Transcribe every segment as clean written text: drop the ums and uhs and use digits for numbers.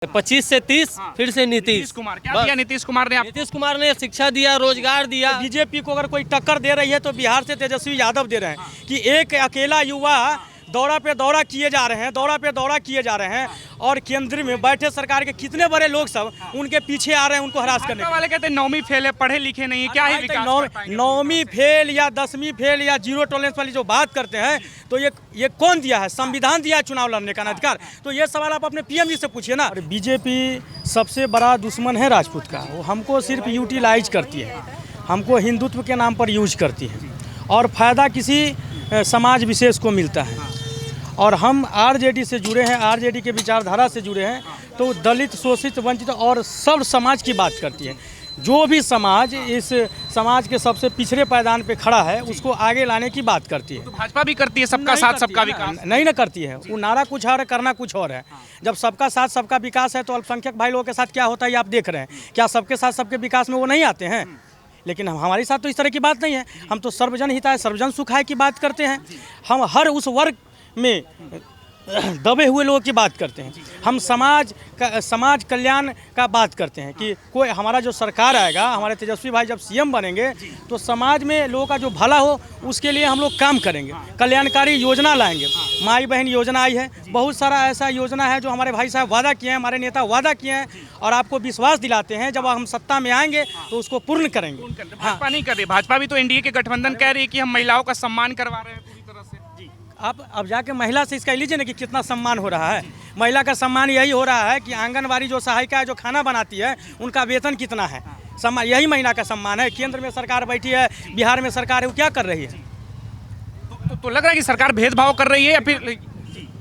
25 से 30 फिर से नीतीश कुमार। क्या दिया नीतीश कुमार ने? नीतीश कुमार ने शिक्षा दिया, रोजगार दिया। बीजेपी को अगर कोई टक्कर दे रही है तो बिहार से तेजस्वी यादव दे रहे हैं कि एक अकेला युवा दौरा पे दौरा किए जा रहे हैं, दौरा पे दौरा किए जा रहे हैं और केंद्र में बैठे सरकार के कितने बड़े लोग सब उनके पीछे आ रहे हैं उनको हरास करने वाले कहते हैं 9वीं फेल है, पढ़े लिखे नहीं है, क्या ही विकास कर पाएंगे? 9वीं फेल या 10वीं फेल या जीरो टॉलरेंस वाली जो बात करते हैं तो ये कौन दिया है? संविधान दिया है चुनाव लड़ने का अधिकार। तो ये सवाल आप अपने पीएम जी से पूछिए ना। बीजेपी सबसे बड़ा दुश्मन है राजपूत का, वो हमको सिर्फ यूटिलाइज करती है, हमको हिंदुत्व के नाम पर यूज करती है और फायदा किसी समाज विशेष को मिलता है। और हम आरजेडी से जुड़े हैं, आरजेडी के विचारधारा से जुड़े हैं, तो दलित, शोषित, वंचित और सब समाज की बात करती है। जो भी समाज इस समाज के सबसे पिछड़े पायदान पे खड़ा है उसको आगे लाने की बात करती है। तो भाजपा भी करती है सबका साथ सबका विकास? नहीं ना करती है, वो नारा कुछ और है, करना कुछ और है। जब सबका साथ सबका विकास है तो अल्पसंख्यक भाई लोगों के साथ क्या होता है ये आप देख रहे हैं। क्या सबके साथ सबके विकास में वो नहीं आते हैं? लेकिन हमारे साथ तो इस तरह की बात नहीं है। हम तो सर्वजन हिताय सर्वजन सुखाय की बात करते हैं। हम हर उस वर्ग में दबे हुए लोगों की बात करते हैं। हम समाज कल्याण का बात करते हैं कि कोई हमारा जो सरकार आएगा, हमारे तेजस्वी भाई जब सीएम बनेंगे तो समाज में लोगों का जो भला हो उसके लिए हम लोग काम करेंगे, कल्याणकारी योजना लाएंगे। माई बहन योजना आई है, बहुत सारा ऐसा योजना है जो हमारे भाई साहब वादा किए हैं, हमारे नेता वादा किए हैं और आपको विश्वास दिलाते हैं जब हम सत्ता में आएंगे तो उसको पूर्ण करेंगे। भाजपा नहीं कर रही, भाजपा भी तो एनडीए के गठबंधन कह रही है कि हम महिलाओं का सम्मान करवा रहे हैं पूरी तरह से। आप अब जाके महिला से इसका लीजिए ना कि कितना सम्मान हो रहा है। महिला का सम्मान यही हो रहा है कि आंगनवाड़ी जो सहायिका है, जो खाना बनाती है, उनका वेतन कितना है, सम्मान यही महिला का सम्मान है। केंद्र में सरकार बैठी है, बिहार में सरकार है, वो क्या कर रही है? तो लग रहा है कि सरकार भेदभाव कर रही है या फिर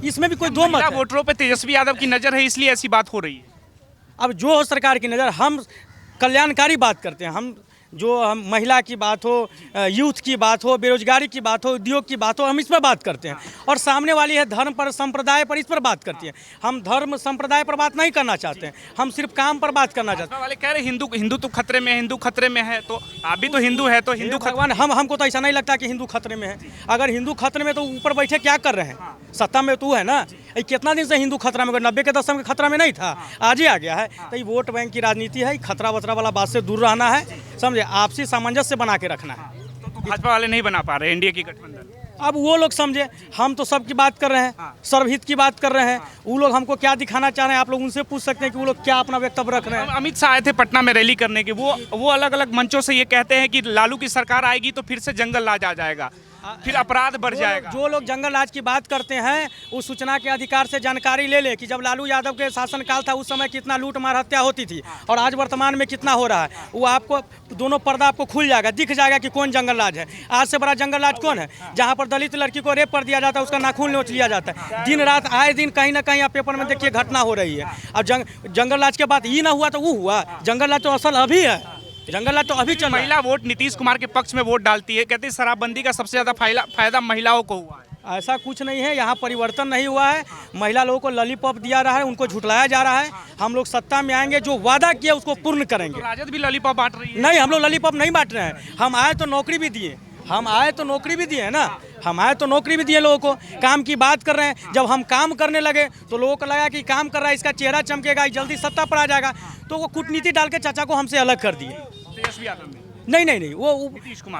इसमें भी कोई दो मत है? वोटरों पे तेजस्वी यादव की नजर है इसलिए ऐसी बात हो रही है। अब जो हो सरकार की नज़र, हम कल्याणकारी बात करते हैं। हम हम महिला की बात हो, यूथ की बात हो, बेरोजगारी की बात हो, उद्योग की बात हो, हम इस पर बात करते हैं। और सामने वाली है धर्म पर, संप्रदाय पर, इस पर बात करती है। हम धर्म संप्रदाय पर बात नहीं करना चाहते हैं, हम सिर्फ काम पर बात करना चाहते हैं। वाले कह रहे हिंदू तो खतरे में है, हिंदू खतरे में है। तो आप भी तो हिंदू है, तो हिंदू भगवान, हमको तो ऐसा नहीं लगता कि हिंदू खतरे में है। अगर हिंदू खतरे में तो ऊपर बैठे क्या कर रहे हैं? सत्ता में तो है ना। कितना दिन से हिंदू खतरा में? 90 के दशक में खतरा में नहीं था, आज ही आ गया है। तो ये वोट बैंक की राजनीति है, खतरा वतरा वाला बात से दूर रहना है, समझे, आपसी सामंजस्य बना के रखना है। तो भाजपा वाले नहीं बना पा रहे एनडीए की गठबंधन। अब वो लोग समझे, हम तो सबकी बात कर रहे हैं, सर्वहित की बात कर रहे हैं। वो लोग हमको क्या दिखाना चाह रहे हैं, आप लोग उनसे पूछ सकते हैं कि वो लोग क्या अपना वक्तव्य रख रहे हैं। अमित शाह आए थे पटना में रैली करने के, वो अलग अलग मंचों से ये कहते हैं कि लालू की सरकार आएगी तो फिर से जंगल राज आ जाएगा, फिर अपराध बढ़ जाएगा। जो लोग जंगल राज की बात करते हैं उस सूचना के अधिकार से जानकारी ले ले कि जब लालू यादव के शासनकाल था उस समय कितना लूट मार हत्या होती थी और आज वर्तमान में कितना हो रहा है। वो आपको दोनों पर्दा आपको खुल जाएगा, दिख जाएगा कि कौन जंगल राज है। आज से बड़ा जंगल राज कौन है? जहाँ पर दलित लड़की को रेप कर दिया जाता है, उसका नाखून नोच लिया जाता है। दिन रात आए दिन कहीं ना कहीं आप पेपर में देखिए घटना हो रही है। अब जंगल राज के बाद ये ना हुआ तो वो हुआ। जंगल राज तो असल अभी है, जंगल राज तो अभी चल रहा है। महिला वोट नीतीश कुमार के पक्ष में वोट डालती है, कहती है शराबबंदी का सबसे ज्यादा फायदा महिलाओं को हुआ है। ऐसा कुछ नहीं है, यहाँ परिवर्तन नहीं हुआ है। महिला लोगों को लॉलीपॉप दिया रहा है, उनको झुठलाया जा रहा है। हम लोग सत्ता में आएंगे, जो वादा किया उसको पूर्ण करेंगे। तो राजद भी लॉलीपॉप बांट रही है? नहीं, हम लोग लॉलीपॉप नहीं बांट रहे हैं। हम आए तो नौकरी भी दिए, हम आए तो नौकरी भी दिए ना, हम आए तो नौकरी भी दिए लोगों को। काम की बात कर रहे हैं, जब हम काम करने लगे तो लोगों को लगा कि काम कर रहा है, इसका चेहरा चमकेगा, जल्दी सत्ता पर आ जाएगा, तो वो कूटनीति डाल के चाचा को हमसे अलग कर दिए। तेजस्वी यादव ने? नहीं, वो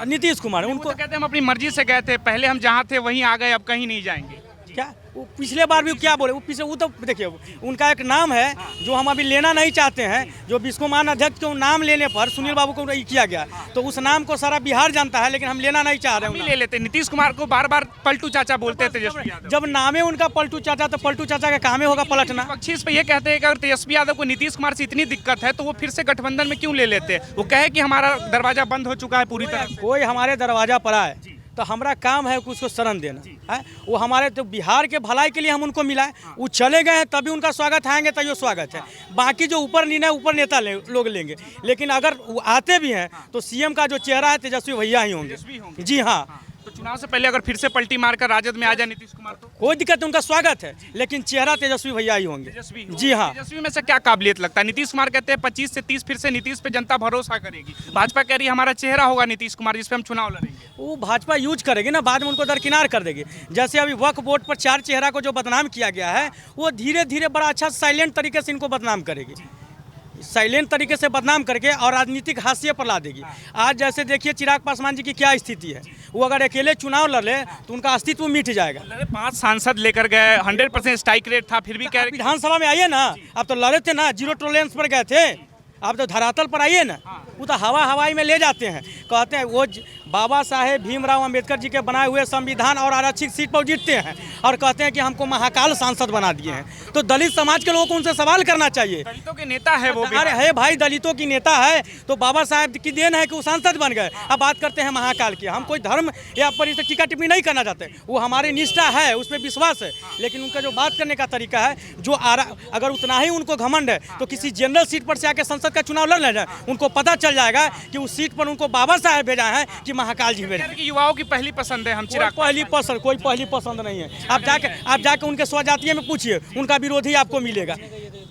नीतीश कुमार उनको कहते हैं हम अपनी मर्जी से गए थे, पहले हम जहाँ थे वहीं आ गए, अब कहीं नहीं जाएंगे। क्या वो पिछले बार भी क्या बोले? वो तो देखिए, उनका एक नाम है जो हम अभी लेना नहीं चाहते हैं, जो विश्वमान अध्यक्ष के नाम लेने पर सुनील बाबू को किया गया, तो उस नाम को सारा बिहार जानता है, लेकिन हम लेना नहीं चाह रहे हैं। ले लेते नीतीश कुमार को बार बार पलटू चाचा बोलते थे तेजस्वी यादव। जब नामे उनका पलटू चाचा, तो पलटू चाचा का काम होगा पलटना। पक्षी इस पे ये कहते हैं कि अगर तेजस्वी यादव को नीतीश कुमार से इतनी दिक्कत है तो वो फिर से गठबंधन में क्यों ले लेते हैं? वो कहे कि हमारा दरवाजा बंद हो चुका है पूरी तरह। कोई हमारे दरवाजा पर आए तो हमारा काम है कि उसको शरण देना है। वो हमारे तो बिहार के भलाई के लिए हम उनको मिला है। वो चले गए हैं तभी उनका स्वागत आएंगे तभी स्वागत है। बाकी जो ऊपर निर्णय ऊपर नेता लोग लेंगे, लेकिन अगर वो आते भी हैं तो सीएम का जो चेहरा है तेजस्वी भैया ही होंगे। जी हाँ, तो चुनाव से पहले अगर फिर से पलटी मारकर राजद में आ जाए नीतीश कुमार तो कोई दिक्कत नहीं, उनका स्वागत है, लेकिन चेहरा तेजस्वी भैया ही होंगे। तेजस्वी जी हाँ। तेजस्वी में से क्या काबिलियत लगता है? नीतीश कुमार कहते हैं 25 से 30 फिर से नीतीश पे जनता भरोसा करेगी, भाजपा कह रही है हमारा चेहरा होगा नीतीश कुमार जिस पे हम चुनाव लड़ेंगे। वो भाजपा यूज करेगी ना, बाद में उनको दरकिनार कर देगी। जैसे अभी वक्फ बोर्ड पर 4 चेहरा को जो बदनाम किया गया है, वो धीरे धीरे बड़ा अच्छा साइलेंट तरीके से इनको बदनाम करेगी, साइलेंट तरीके से बदनाम करके और राजनीतिक हाशिए पर ला देगी। आज जैसे देखिए चिराग पासवान जी की क्या स्थिति है, वो अगर अकेले चुनाव लड़ ले तो उनका अस्तित्व मिट जाएगा। 5 सांसद लेकर गए, 100% स्ट्राइक रेट था, फिर भी कह रहे विधानसभा में आइए ना, आप तो लड़े थे ना, 0 टॉलरेंस पर गए थे, आप तो धरातल पर आइए ना। वो तो हवाई में ले जाते हैं, कहते हैं वो बाबा साहेब भीमराव अंबेडकर जी के बनाए हुए संविधान और आरक्षित सीट पर जीतते हैं और कहते हैं कि हमको महाकाल सांसद बना दिए हैं। तो दलित समाज के लोगों को उनसे सवाल करना चाहिए। दलितों के नेता है वो, अरे है भाई, दलितों की नेता है तो बाबा साहेब की देन है कि वो सांसद बन गए। अब बात करते हैं महाकाल की, हम कोई धर्म या पर इसे टीका टिप्पणी नहीं करना चाहते, वो हमारी निष्ठा है, उसमें विश्वास है, लेकिन उनका जो बात करने का तरीका है, जो अगर उतना ही उनको घमंड है तो किसी जनरल सीट पर से आके संसद का चुनाव लड़ लेना, उनको पता चल जाएगा कि उस सीट पर उनको बाबा साहेब भेजा है कि महाकाल जी भेजा। युवाओं की पहली पसंद है हम चिराग, कोई पहली पसंद नहीं है। आप जाके उनके स्वजातीय में पूछिए, उनका विरोधी आपको मिलेगा।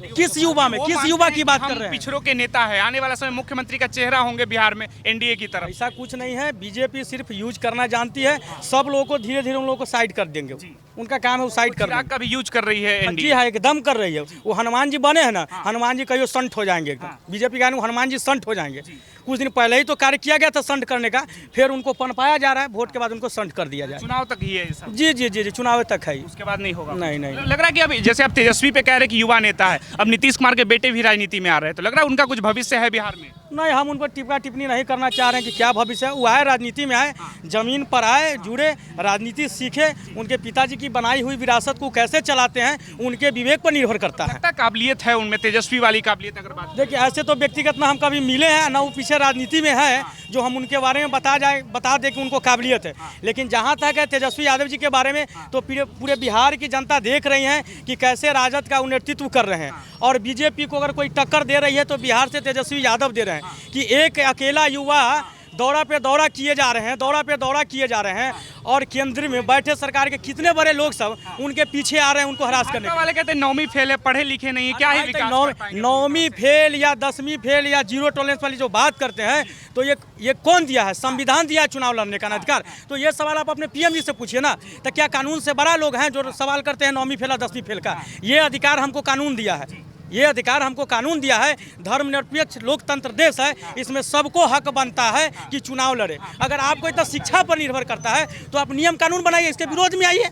किस युवा में, किस युवा की बात कर रहे हैं? पिछड़ों के नेता है, आने वाला समय मुख्यमंत्री का चेहरा होंगे बिहार में एनडीए की तरफ। ऐसा कुछ नहीं है, बीजेपी सिर्फ यूज करना जानती है, सब लोगों को धीरे धीरे उन लोगों को साइड कर देंगे, उनका काम है वो साइड कर का भी यूज कर रही है एनडीए। जी हाँ, एकदम कर रही है। वो हनुमान जी बने हैं ना, हनुमान जी कहियो संट हो जाएंगे एकदम। बीजेपी का हनुमान जी संट हो जाएंगे। कुछ दिन पहले ही तो कार्य किया गया था संट करने का, फिर उनको पनपाया जा रहा है, वोट के बाद उनको संट कर दिया जाए। चुनाव तक ही है ये सब? जी जी जी जी, चुनाव तक है, उसके बाद नहीं होगा। नहीं। लग रहा है कि अभी जैसे आप तेजस्वी पे कह रहे हैं कि युवा नेता है, अब नीतीश कुमार के बेटे भी राजनीति में आ रहे हैं, तो लग रहा है उनका कुछ भविष्य है बिहार में? नहीं, हम उन पर टिप्पा टिप्पणी नहीं करना चाह रहे हैं कि क्या भविष्य है। वो आए, राजनीति में आए, जमीन पर आए, जुड़े, राजनीति सीखे, उनके पिताजी की बनाई हुई विरासत को कैसे चलाते हैं उनके विवेक पर निर्भर करता है। काबिलियत है उनमें, तेजस्वी वाली काबिलियत अगर बात देखिए, ऐसे तो व्यक्तिगत ना हम कभी मिले हैं ना वो पीछे राजनीति में है जो हम उनके बारे में बता दें कि उनको काबिलियत है। लेकिन जहाँ तक है तेजस्वी यादव जी के बारे में, तो पूरे बिहार की जनता देख रही है कि कैसे राजद का नेतृत्व कर रहे हैं, और बीजेपी को अगर कोई टक्कर दे रही है तो बिहार से तेजस्वी यादव दे रहे हैं। कि एक अकेला युवा दौरा पे दौरा किए जा रहे हैं, और केंद्र में बैठे सरकार के कितने बड़े लोग सब उनके पीछे आ रहे हैं उनको हरास करने वाले कहते हैं 9वीं फेल है, पढ़े लिखे नहीं है, क्या है विकास? 9वीं फेल या 10वीं फेल या 0 टॉलरेंस वाली जो बात करते हैं, तो ये कौन दिया है? संविधान दिया है चुनाव लड़ने का अधिकार। तो ये सवाल आप अपने पीएम जी से पूछिए ना, तो क्या कानून से बड़ा लोग हैं जो सवाल करते हैं 9वीं फेल या 10वीं फेल का? ये अधिकार हमको कानून दिया है, ये अधिकार हमको कानून दिया है। धर्मनिरपेक्ष लोकतंत्र देश है, इसमें सबको हक बनता है कि चुनाव लड़े। अगर आपको इतना शिक्षा पर निर्भर करता है तो आप नियम कानून बनाइए, इसके विरोध में आइए।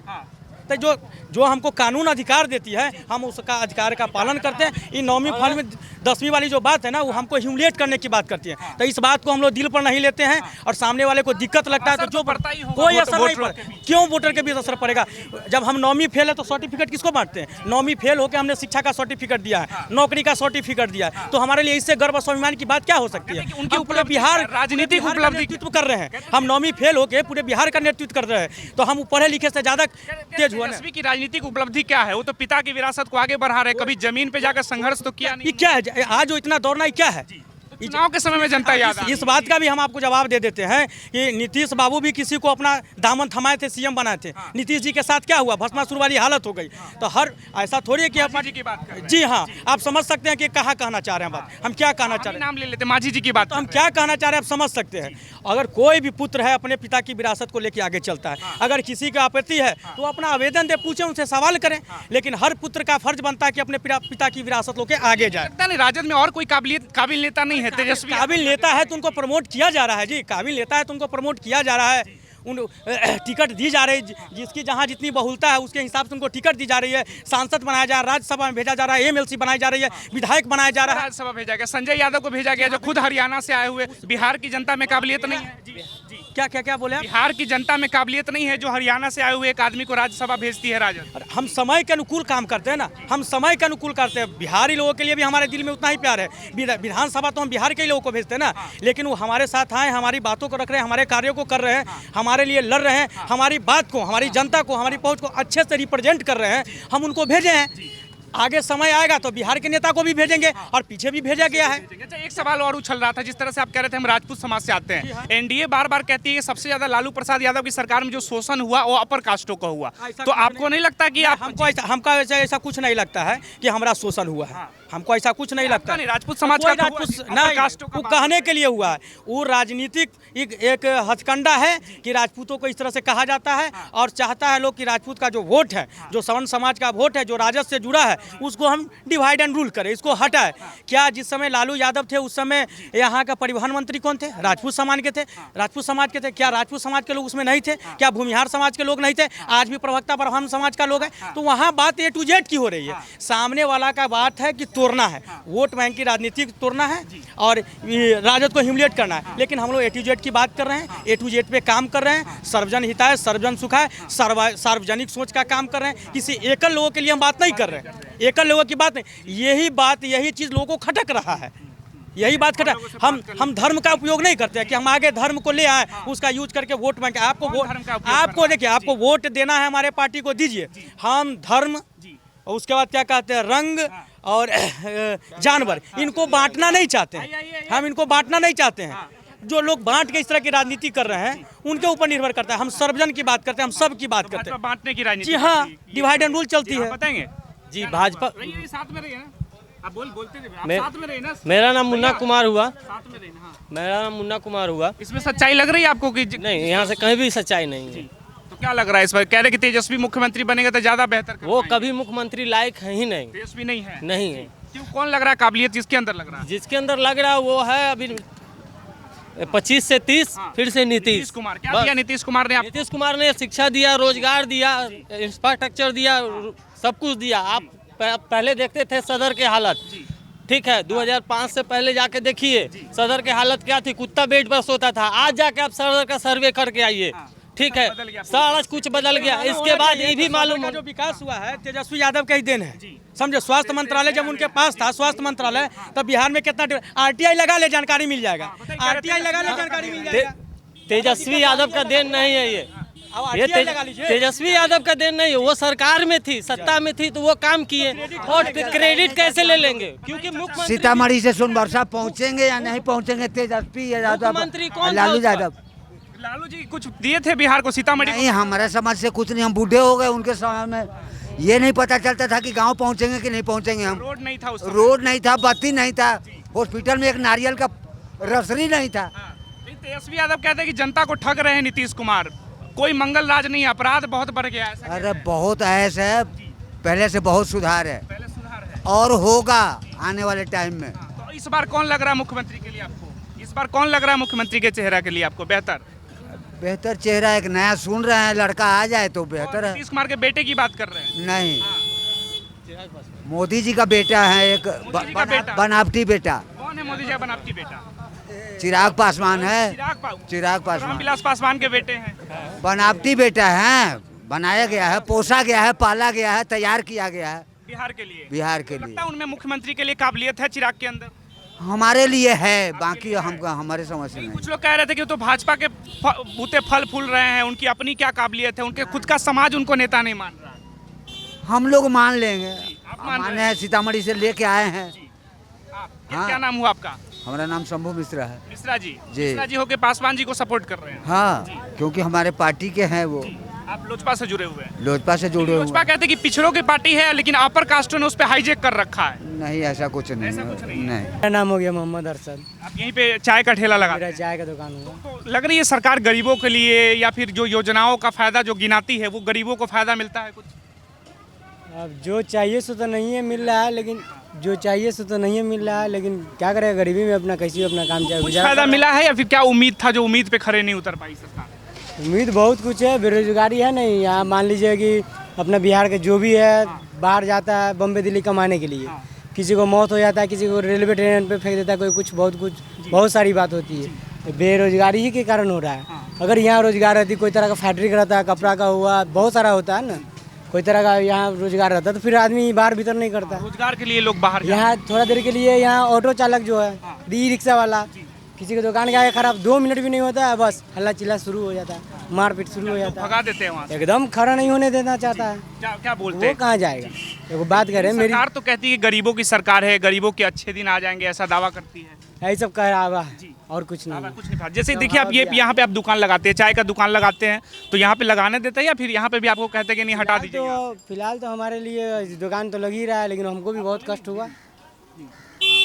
तो जो हमको कानून अधिकार देती है, हम उसका अधिकार का पालन करते हैं। इन 9वीं फेल में 10वीं वाली जो बात है ना, वो हमको ह्यूमिलेट करने की बात करती है। तो इस बात को हम लोग दिल पर नहीं लेते हैं, और सामने वाले को दिक्कत लगता है तो जो कोई असर नहीं पड़ेगा। क्यों वोटर के बीच असर पड़ेगा? जब हम 9वीं फेल है तो सर्टिफिकेट किसको बांटते हैं? 9वीं फेल होकर हमने शिक्षा का सर्टिफिकेट दिया है, नौकरी का सर्टिफिकेट दिया है, तो हमारे लिए इससे गर्व और स्वाभिमान की बात क्या हो सकती है? उनकी उपलब्धि, बिहार राजनीतिक उपलब्धि नेतृत्व कर रहे हैं। हम 9वीं फेल होकर पूरे बिहार का नेतृत्व कर रहे हैं, तो हम पढ़े लिखे से ज्यादा तेज हुआ ना। की राजनीतिक उपलब्धि क्या है? वो तो पिता की विरासत को आगे बढ़ा रहे, कभी जमीन पे जाकर संघर्ष तो किया नहीं। ये क्या है? आज जो इतना दौड़ना क्या है? चुनाव के समय में जनता याद इस बात का भी हम आपको जवाब दे देते हैं कि नीतीश बाबू भी किसी को अपना दामन थमाए थे, सीएम बनाए थे। नीतीश जी के साथ क्या हुआ? भस्मासुर वाली हालत हो गई। तो हर ऐसा थोड़ी है कि आप जी की बात कर रहे हैं। जी हाँ, आप समझ सकते हैं कि कहाँ कहना चाह रहे हैं बात, हम क्या कहना चाह रहे हैं। नाम ले लेते मांझी जी की बात, तो हम क्या कहना चाह रहे हैं आप समझ सकते हैं। अगर कोई भी पुत्र है अपने पिता की विरासत को लेकर आगे चलता है, अगर किसी का आपत्ति है तो अपना आवेदन दे, पूछे, उनसे सवाल करें। लेकिन हर पुत्र का फर्ज बनता है कि अपने पिता की विरासत लेके आगे जाए। राजद में और कोई काबिल नेता नहीं है? तेजस्वी काबिल नेता है तो उनको प्रमोट किया जा रहा है जी, काबिल नेता है तो उनको प्रमोट किया जा रहा है, उन टिकट दी जा रही है, जिसकी जहाँ जितनी बहुलता है उसके हिसाब से उनको टिकट दी जा रही है। सांसद बनाया जा रहा है, राज्यसभा में भेजा जा रहा है, एमएलसी बनाई जा रही है, विधायक बनाया जा रहा है। राज्यसभा भेजा गया, संजय यादव को भेजा गया जो खुद हरियाणा से आए हुए। बिहार की जनता में काबिलियत नहीं है? जी क्या बोले आप? बिहार की जनता में काबिलियत नहीं है जो हरियाणा से आए हुए एक आदमी को राज्यसभा भेजती है राजद? हम समय के अनुकूल काम करते हैं ना, हम समय के अनुकूल करते हैं। बिहारी लोगों के लिए भी हमारे दिल में उतना ही प्यार है। विधानसभा तो हम बिहार के लोगों को भेजते हैं ना, लेकिन वो हमारे साथ आए, हमारी बातों को रख रहे हैं, हमारे कार्यों को कर रहे हैं, हमारे लिए लड़ रहे हैं, हमारी बात को, हमारी जनता को, हमारी पहुंच को अच्छे से रिप्रेजेंट कर रहे हैं, हम उनको भेजे हैं। आगे समय आएगा तो बिहार के नेता को भी भेजेंगे और पीछे भी भेजा गया है। अच्छा, एक सवाल और उछल रहा था, जिस तरह से आप कह रहे थे हम राजपूत समाज से आते हैं, एनडीए बार बार कहती है कि सबसे ज्यादा लालू प्रसाद यादव की सरकार में जो शोषण हुआ वो अपर कास्टों का हुआ, तो आपको नहीं लगता कि आप हमको ऐसा कुछ नहीं लगता है कि हमारा शोषण हुआ है, हमको ऐसा कुछ नहीं लगता। नहीं, राजपूत समाज का वो कहने के लिए हुआ है, वो राजनीतिक एक हथकंडा है कि राजपूतों को इस तरह से कहा जाता है और चाहता है लोग कि राजपूत का जो वोट है, जो सवर्ण समाज का वोट है, जो राजस्व से जुड़ा है, उसको हम डिवाइड एंड रूल करें, इसको हटाए। क्या जिस समय लालू यादव थे उस समय यहाँ का परिवहन मंत्री कौन थे? राजपूत समाज के थे, राजपूत समाज के थे। क्या राजपूत समाज के लोग उसमें नहीं थे? क्या भूमिहार समाज के लोग नहीं थे? आज भी प्रवक्ता ब्राह्मण समाज का लोग है। तो वहाँ बात A to Z की हो रही है, सामने वाला का बात है कि तोड़ना है, वोट बैंक की राजनीति तोड़ना है और राजद को ह्यूमिलेट करना है। लेकिन हम लोग A to Z की बात कर रहे हैं, A to Z पे काम कर रहे हैं, सर्वजन हिताय सर्वजन सुखाय सार्वजनिक सोच का काम कर रहे हैं। किसी एकल लोगों के लिए हम बात नहीं कर रहे हैं, एकल लोगों की बात नहीं। यही चीज़ लोगों को खटक रहा है, यही बात खटक। हम धर्म का उपयोग नहीं करते हैं कि हम आगे धर्म को ले आए, उसका यूज करके वोट बैंक। आपको देखिए, आपको वोट देना है, हमारे पार्टी को दीजिए। हम धर्म, उसके बाद क्या कहते हैं, रंग और जानवर, इनको बांटना नहीं चाहते हैं। हम इनको बांटना नहीं चाहते हैं। जो लोग बांट के इस तरह की राजनीति कर रहे हैं उनके ऊपर निर्भर करता है। हम सर्वजन की बात करते हैं, हम सब की बात करते हैं। बांटने की राजनीति, जी हाँ, डिवाइड एंड रूल चलती है। बताएंगे जी, भाजपा साथ में रहिए ना, आप बोलते रहिए, आप मैं- साथ में रहिए ना। मेरा नाम मुन्ना कुमार हुआ, साथ में रहिए ना, हाँ। मेरा नाम मुन्ना कुमार हुआ। इसमें सच्चाई लग रही है आपको कि नहीं, यहाँ से कहीं भी सच्चाई नहीं है। तो क्या लग रहा है इस बार? कह रहे कि तेजस्वी मुख्यमंत्री बनेगा तो ज्यादा बेहतर कर वो पाएंगे। कभी मुख्यमंत्री लायक है ही नहीं, तेजस्वी नहीं है, नहीं है। क्यों? कौन लग रहा है काबिलियत जिसके अंदर लग रहा है? जिसके अंदर लग रहा है वो है अभी 25 से 30, फिर से नीतीश नीतीश कुमार। क्या बस। दिया नीतीश कुमार ने आपको? नीतीश कुमार ने शिक्षा दिया, रोजगार दिया, इंफ्रास्ट्रक्चर दिया, सब कुछ दिया। आप पहले देखते थे सदर के हालत, ठीक है, 2005 से पहले जाके देखिए सदर के हालत क्या थी, कुत्ता बेड पर सोता था। आज जाके आप सदर का सर्वे करके आइए, ठीक है, सारा कुछ बदल गया। इसके बाद ये भी मालूम जो विकास हुआ है तेजस्वी यादव का ही देन है, समझे। स्वास्थ्य मंत्रालय जब उनके पास था, स्वास्थ्य मंत्रालय, तब बिहार में कितना RTI लगा ले, जानकारी मिल जाएगा। RTI लगा ले, जानकारी मिल जाएगा। तेजस्वी यादव का देन नहीं है ये तेजस्वी यादव का देन नहीं है। वो सरकार में थी, सत्ता में थी, तो वो काम किए, और क्रेडिट कैसे ले लेंगे? क्योंकि मुख्यमंत्री सीतामढ़ी से सोनबरसा पहुंचेंगे या नहीं पहुंचेंगे तेजस्वी यादव, मुख्यमंत्री कौन था लालू उसका? यादव। लालू जी कुछ दिए थे बिहार को, सीतामढ़ी को? नहीं, हमारे समाज से कुछ नहीं, हम बूढ़े हो गए। उनके समय में ये नहीं पता चलता था कि गांव पहुंचेंगे कि नहीं पहुंचेंगे। हम रोड नहीं था उस समय। रोड नहीं था, बत्ती नहीं था, हॉस्पिटल में एक नारियल का रसरी नहीं था। लेकिन तेजस्वी यादव कहते हैं कि जनता को ठग रहे हैं नीतीश कुमार, कोई मंगल राज नहीं है, अपराध बहुत बढ़ गया है, ऐसा अरे बहुत ऐसा है, पहले से बहुत सुधार है पहले सुधार है। और होगा आने वाले टाइम में। तो इस बार कौन लग रहा है मुख्यमंत्री के लिए आपको? इस बार कौन लग रहा है मुख्यमंत्री के चेहरा के लिए आपको बेहतर? बेहतर चेहरा एक नया सुन रहे हैं, लड़का आ जाए तो बेहतर है। नीतीश कुमार के बेटे की बात कर रहे हैं? नहीं, मोदी जी का बेटा है एक, मोदी जी का बेटा? बनावटी बेटा। कौन है मोदी जी का बनावटी बेटा? चिराग पासवान है, चिराग पासवान रामविलास पासवान के बेटे हैं। बनावटी बेटा है, बनाया गया है, पोसा गया है, पाला गया है, तैयार किया गया है बिहार के लिए। बिहार के लिए। लगता है उनमें मुख्यमंत्री के लिए काबिलियत है चिराग के अंदर? हमारे लिए है, बाकी हम हमारे समझ से नहीं। कुछ लोग कह रहे थे कि वो तो भाजपा के बूते फल फूल रहे हैं, उनकी अपनी क्या काबिलियत है, उनके खुद का समाज उनको नेता नहीं मान रहा है। हम लोग मान लेंगे, आप मान माने हैं, सीतामढ़ी से लेके आए हैं। हाँ। क्या नाम हुआ आपका? हमारा नाम शंभू मिश्रा है। मिश्रा जी। जी। मिश्रा जी होके पासवान जी को सपोर्ट कर रहे हैं। हाँ, क्योंकि हमारे पार्टी के हैं वो, आप लोजपा से जुड़े हुए हैं? लोजपा से जुड़े हुए लोजपा कहते हैं कि पिछड़ों की पार्टी है, लेकिन अपर कास्टों ने उस पर हाईजेक कर रखा है। हैं। नहीं, ऐसा कुछ नहीं ऐसा कुछ नहीं है। नहीं। मेरा नाम हो गया मोहम्मद अरशद, आप यहीं पे चाय का ठेला लगा मेरा चाय का दुकान हुआ। तो लग रही है सरकार गरीबों के लिए, या फिर जो योजनाओं का फायदा जो गिनाती है वो गरीबों को फायदा मिलता है कुछ? अब जो चाहिए सो तो नहीं है मिल रहा है, लेकिन जो चाहिए सो तो नहीं है मिल रहा है, लेकिन क्या करेगा, गरीबी में अपना कैसे अपना काम चाहे कुछ फायदा मिला है, या फिर क्या उम्मीद था जो उम्मीद पे खड़े नहीं उतर पाई सरकार? उम्मीद बहुत कुछ है, बेरोजगारी है नहीं यहाँ। मान लीजिए कि अपना बिहार का जो भी है बाहर जाता है बम्बे दिल्ली कमाने के लिए, किसी को मौत हो जाता है, किसी को रेलवे ट्रेन पे फेंक देता है, कोई बहुत सारी बात होती है। तो बेरोजगारी ही के कारण हो रहा है। अगर यहाँ रोजगार रहती, कोई तरह का फैक्ट्री का रहता है, कपड़ा का हुआ, बहुत सारा होता है ना, कोई तरह का यहाँ रोजगार रहता तो फिर आदमी बाहर भीतर नहीं करता। रोजगार के लिए लोग बाहर यहाँ थोड़ा देर के लिए यहाँ ऑटो चालक जो है, ई रिक्शा वाला, किसी की दुकान का खराब 2 मिनट भी नहीं होता है, बस हल्ला चिल्ला शुरू हो जाता है। मारपीट शुरू हो जाता भगा देते हैं वहाँ है, से। एकदम खड़ा नहीं होने देना चाहता है। क्या क्या बोलते वो हैं? कहाँ जाएगा? एगो बात करें, मेरी सरकार तो कहती है गरीबों की सरकार है, गरीबों के अच्छे दिन आ जाएंगे, ऐसा दावा करती है। यही सब कह रहा है और कुछ नहीं अब है। कुछ नहीं। जैसे देखिए आप ये यहाँ पे आप दुकान लगाते हैं, चाय का दुकान लगाते हैं, तो यहाँ पे लगाने देते हैं या फिर यहाँ पे भी आपको कहते हैं कि नहीं हटा दीजिए यहाँ तो फिलहाल तो हमारे लिए दुकान तो लग ही रहा है, लेकिन हमको भी बहुत कष्ट हुआ,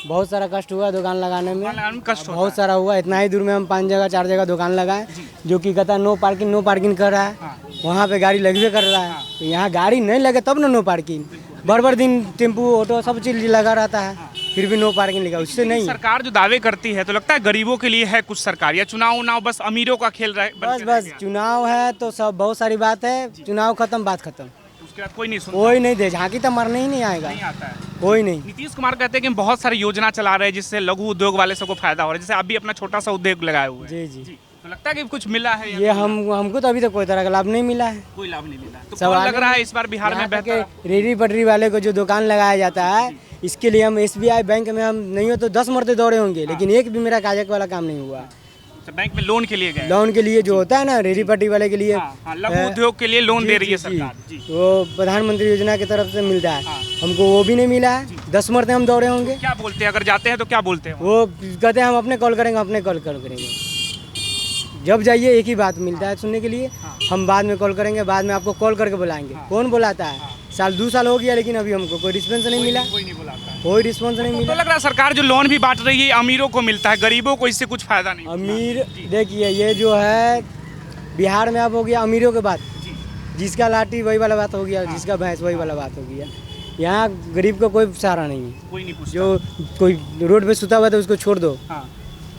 बहुत सारा कष्ट हुआ दुकान लगाने में। दुकान लगाने में कष्ट होता बहुत सारा हुआ, इतना ही दूर में हम 5 जगह 4 जगह दुकान लगाए, जो कि कहता नो पार्किंग कर रहा है। वहाँ पे गाड़ी लगवे कर रहा है, तो यहाँ गाड़ी नहीं लगे तब ना नो पार्किंग। भर दिन टेम्पू ऑटो सब चीज लगा रहता है, फिर भी नो पार्किंग लगा, उससे नहीं है। सरकार जो दावे करती है तो लगता है गरीबों के लिए है कुछ सरकार, या चुनाव उनाव बस अमीरों का खेल रहा है बन के रह बस गया? चुनाव है तो सब बहुत सारी बात है, चुनाव खत्म बात खत्म, उसके बाद कोई नहीं सुनता, कोई नहीं दे झांकी तो मरने ही नहीं आएगा, नहीं आता है। कोई नहीं। नीतीश कुमार कहते हैं कि हम बहुत सारी योजना चला रहे हैं जिससे लघु उद्योग वाले सबको फायदा हो रहा है, जैसे आप भी अपना छोटा सा उद्योग लगाए हुए हैं। जी तो लगता है कि कुछ मिला है या ये हमको तो अभी तक कोई तरह का लाभ नहीं मिला है। कोई लाभ नहीं मिला, तो सब कौन आगे लग रहा है इस बार बिहार में यहाँ तक बेहतर? के रेहड़ी पटरी वाले को जो दुकान लगाया जाता है, इसके लिए हम SBI बैंक में हम नहीं हो तो 10 मरते दौड़े होंगे, लेकिन एक भी मेरा कागज वाला काम नहीं हुआ। अच्छा, बैंक में लोन के लिए गए? लोन के लिए जो होता है ना रेहड़ी पटरी वाले के लिए, हाँ, लघु उद्योग के लिए लोन दे रही है सरकार। जी। वो प्रधानमंत्री योजना की तरफ से मिलता है, हमको वो भी नहीं मिला है। 10 मरते हम दौड़े होंगे। क्या बोलते हैं अगर जाते हैं तो क्या बोलते हैं? वो कहते हैं हम अपने कॉल करेंगे। जब जाइए एक ही बात मिलता है सुनने के लिए, हम बाद में कॉल करेंगे, बाद में आपको कॉल करके बुलाएंगे। कौन बुलाता है? 2 साल हो गया, लेकिन अभी हमको कोई रिस्पॉन्स नहीं मिला, कोई नहीं बुलाता है। कोई रिस्पॉन्स नहीं तो मिला। लग रहा है सरकार जो लोन भी बांट रही है अमीरों को मिलता है, गरीबों को इससे कुछ फायदा नहीं। अमीर देखिए, ये जो है बिहार में अब हो गया अमीरों के बात, जिसका लाठी वही वाला बात हो गया, जिसका भैंस वही वाला बात हो गया। यहाँ गरीब का कोई सहारा नहीं है। कोई नहीं पूछता। जो कोई रोड पे सुता हुआ है तो उसको छोड़ दो, हाँ,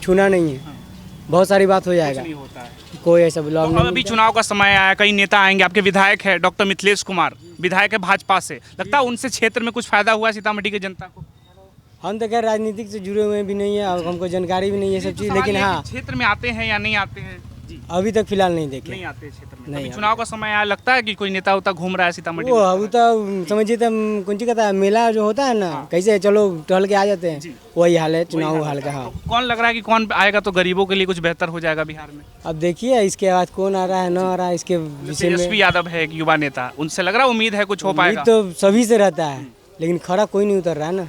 छूना नहीं है, बहुत सारी बात हो जाएगा। नहीं होता है। कोई ऐसा ब्लॉग तो अब अभी चुनाव का समय आया, कई नेता आएंगे, आपके विधायक है डॉक्टर मिथिलेश कुमार, विधायक है भाजपा से, लगता है उनसे क्षेत्र में कुछ फायदा हुआ है सीतामढ़ी की जनता को? हम तो खैर राजनीतिक से जुड़े हुए भी नहीं है और हमको जानकारी भी नहीं है सब चीज़, लेकिन हाँ क्षेत्र में आते हैं या नहीं आते हैं? जी, अभी तक फिलहाल नहीं देखे। नहीं आते क्षेत्र में। नहीं अभी चुनाव का समय आया, लगता है कि कोई नेता उता घूम रहा है सीतामढ़ी वो में? अभी तो समझिए तो कौन सी कहता है, मेला जो होता है ना, कैसे चलो टहल के आ जाते हैं, वही हाल है चुनाव हाल का। हाँ, तो कौन लग रहा है कि कौन आएगा तो गरीबों के लिए कुछ बेहतर हो जाएगा बिहार में? अब देखिए इसके बाद कौन आ रहा है ना आ रहा है, इसके विषय में तेजस्वी यादव है एक युवा नेता, उनसे लग रहा है उम्मीद है कुछ हो उम्मीद पाएगा? तो सभी से रहता है, लेकिन खड़ा कोई नहीं उतर रहा है ना।